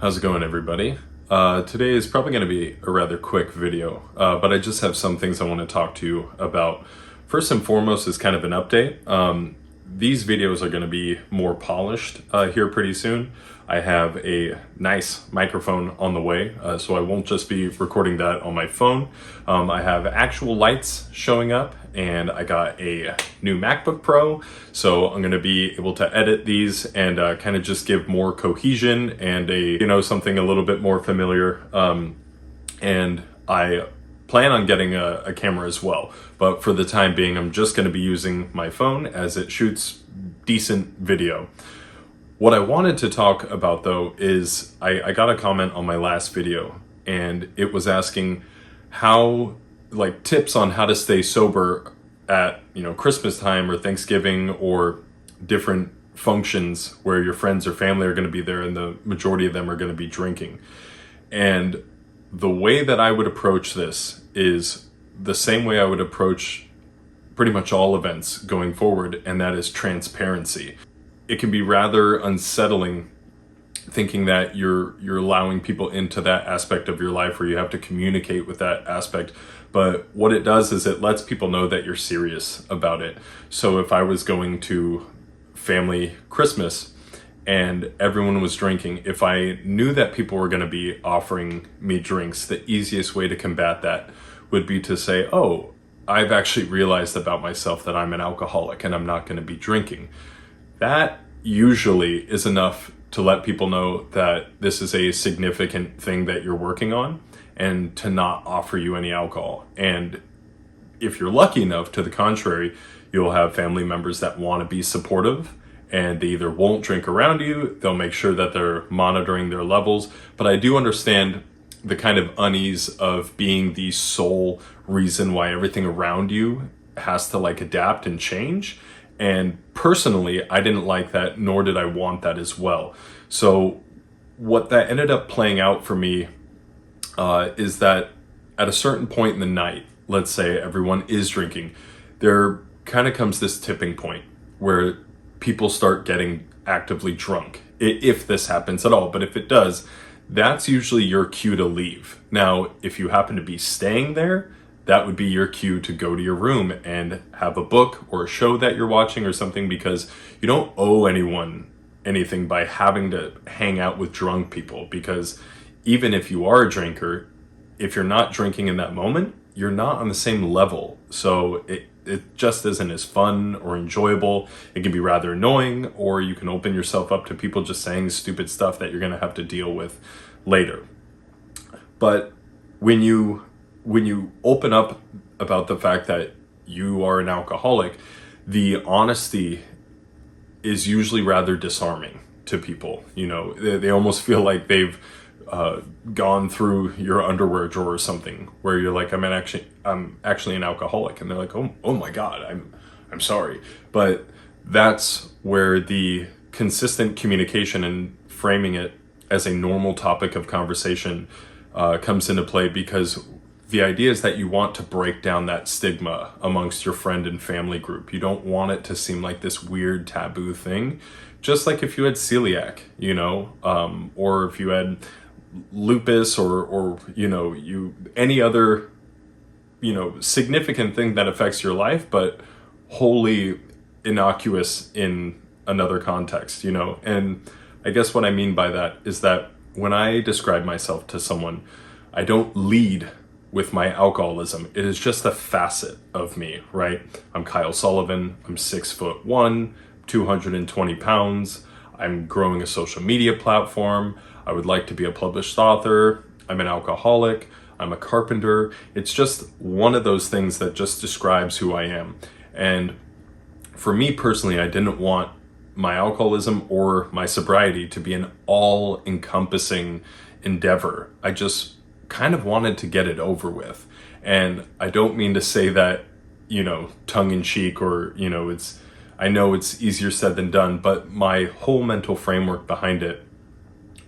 How's it going, everybody? Today is probably going to be a rather quick video, but I just have some things I want to talk to you about. First and foremost is kind of an update. These videos are going to be more polished here pretty soon. I have a nice microphone on the way, so I won't just be recording that on my phone. I have actual lights showing up, and I got a new MacBook Pro, so I'm going to be able to edit these and kind of just give more cohesion and something a little bit more familiar. And I plan on getting a camera as well, but for the time being, I'm just going to be using my phone as it shoots decent video. What I wanted to talk about though is I got a comment on my last video, and it was asking how, like, tips on how to stay sober at, Christmas time or Thanksgiving or different functions where your friends or family are going to be there and the majority of them are going to be drinking. And the way that I would approach this is the same way I would approach pretty much all events going forward, and that is transparency. It can be rather unsettling thinking that you're allowing people into that aspect of your life where you have to communicate with that aspect. But what it does is it lets people know that you're serious about it. So if I was going to family Christmas and everyone was drinking, if I knew that people were going to be offering me drinks, the easiest way to combat that would be to say, oh, I've actually realized about myself that I'm an alcoholic and I'm not going to be drinking. That usually is enough to let people know that this is a significant thing that you're working on and to not offer you any alcohol. And if you're lucky enough, to the contrary, you'll have family members that want to be supportive, and they either won't drink around you, they'll make sure that they're monitoring their levels. But I do understand the kind of unease of being the sole reason why everything around you has to adapt and change. And personally, I didn't like that, nor did I want that as well. So what that ended up playing out for me is that at a certain point in the night, let's say everyone is drinking, there kind of comes this tipping point where people start getting actively drunk, if this happens at all. But if it does, that's usually your cue to leave. Now, if you happen to be staying there, that would be your cue to go to your room and have a book or a show that you're watching or something, because you don't owe anyone anything by having to hang out with drunk people. Because even if you are a drinker, if you're not drinking in that moment, you're not on the same level. So it just isn't as fun or enjoyable. It can be rather annoying, or you can open yourself up to people just saying stupid stuff that you're going to have to deal with later. But when you open up about the fact that you are an alcoholic, the honesty is usually rather disarming to people. They almost feel like they've gone through your underwear drawer or something, where you're like, I'm actually an alcoholic, and they're like, oh my God, I'm sorry. But that's where the consistent communication and framing it as a normal topic of conversation comes into play, because the idea is that you want to break down that stigma amongst your friend and family group. You don't want it to seem like this weird taboo thing. Just like if you had celiac, or if you had lupus or any other, significant thing that affects your life, but wholly innocuous in another context, And I guess what I mean by that is that when I describe myself to someone, I don't lead with my alcoholism. It is just a facet of me, right? I'm Kyle Sullivan. I'm 6'1", 220 pounds. I'm growing a social media platform. I would like to be a published author. I'm an alcoholic. I'm a carpenter. It's just one of those things that just describes who I am. And for me personally, I didn't want my alcoholism or my sobriety to be an all-encompassing endeavor. I just kind of wanted to get it over with. And I don't mean to say that, tongue-in-cheek, or, I know it's easier said than done, but my whole mental framework behind it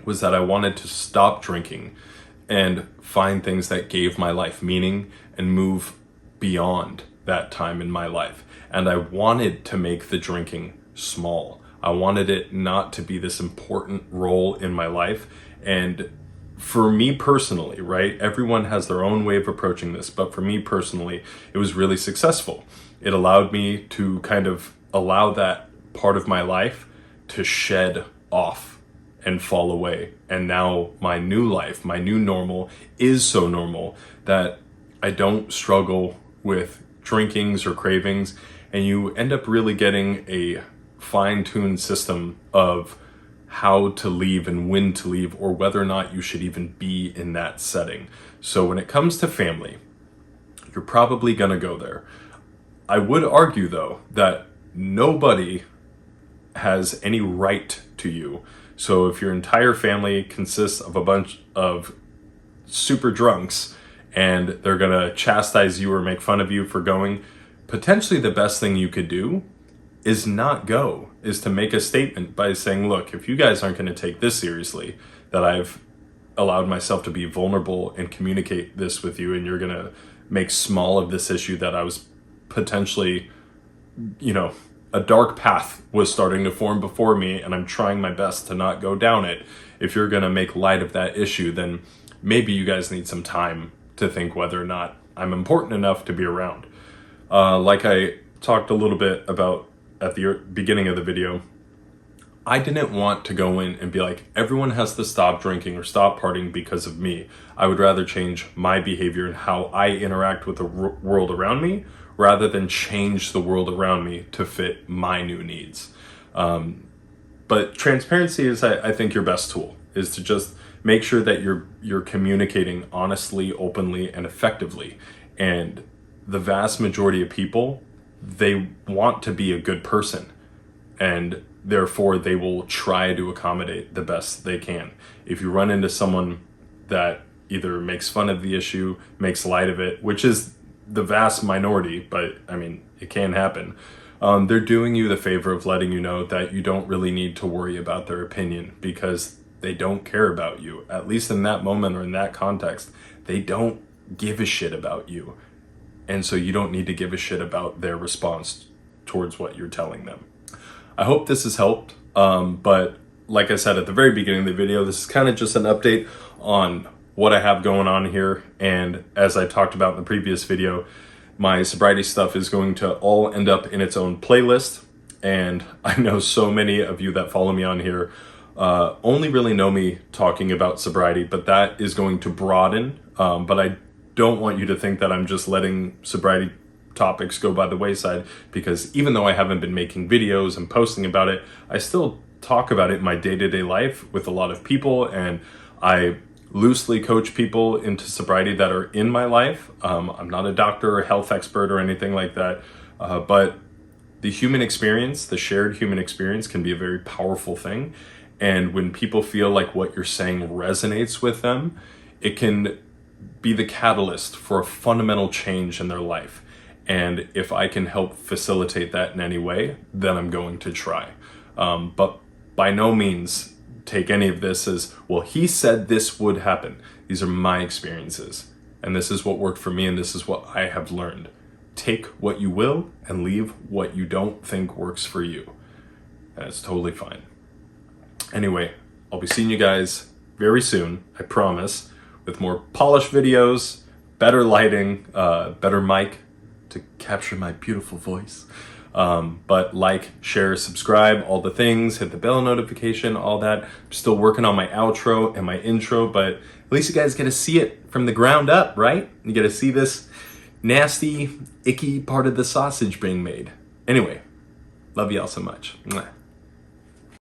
was that I wanted to stop drinking and find things that gave my life meaning and move beyond that time in my life. And I wanted to make the drinking small. I wanted it not to be this important role in my life. And for me personally, right, everyone has their own way of approaching this, but for me personally, it was really successful. It allowed me to kind of allow that part of my life to shed off and fall away. And now my new life, my new normal is so normal that I don't struggle with drinkings or cravings, and you end up really getting a fine-tuned system of how to leave and when to leave, or whether or not you should even be in that setting. So when it comes to family, you're probably gonna go there. I would argue though that nobody has any right to you. So if your entire family consists of a bunch of super drunks and they're gonna chastise you or make fun of you for going, potentially the best thing you could do is not go, is to make a statement by saying, look, if you guys aren't gonna take this seriously, that I've allowed myself to be vulnerable and communicate this with you, and you're gonna make small of this issue that I was potentially, a dark path was starting to form before me, and I'm trying my best to not go down it. If you're gonna make light of that issue, then maybe you guys need some time to think whether or not I'm important enough to be around. Like I talked a little bit about at the beginning of the video, I didn't want to go in and be like, everyone has to stop drinking or stop partying because of me. I would rather change my behavior and how I interact with the world around me, rather than change the world around me to fit my new needs. But transparency is, I think, your best tool, is to just make sure that you're communicating honestly, openly, and effectively. And the vast majority of people, they want to be a good person, and therefore they will try to accommodate the best they can. If you run into someone that either makes fun of the issue, makes light of it, which is the vast minority, but I mean, it can happen. They're doing you the favor of letting you know that you don't really need to worry about their opinion, because they don't care about you. At least in that moment or in that context, they don't give a shit about you. And so you don't need to give a shit about their response towards what you're telling them. I hope this has helped. But like I said at the very beginning of the video, this is kind of just an update on what I have going on here. And as I talked about in the previous video, my sobriety stuff is going to all end up in its own playlist. And I know so many of you that follow me on here only really know me talking about sobriety, but that is going to broaden. But I don't want you to think that I'm just letting sobriety topics go by the wayside, because even though I haven't been making videos and posting about it, I still talk about it in my day-to-day life with a lot of people, and I loosely coach people into sobriety that are in my life. I'm not a doctor or health expert or anything like that, but the human experience, the shared human experience, can be a very powerful thing. And when people feel like what you're saying resonates with them, it can be the catalyst for a fundamental change in their life. And if I can help facilitate that in any way, then I'm going to try. But by no means take any of this as, well, he said this would happen. These are my experiences, and this is what worked for me, and this is what I have learned. Take what you will and leave what you don't think works for you. And it's totally fine. Anyway, I'll be seeing you guys very soon, I promise, with more polished videos, better lighting, better mic to capture my beautiful voice. But like, share, subscribe, all the things, hit the bell notification, all that. I'm still working on my outro and my intro, but at least you guys get to see it from the ground up, right? You get to see this nasty, icky part of the sausage being made. Anyway, love y'all so much. Mwah.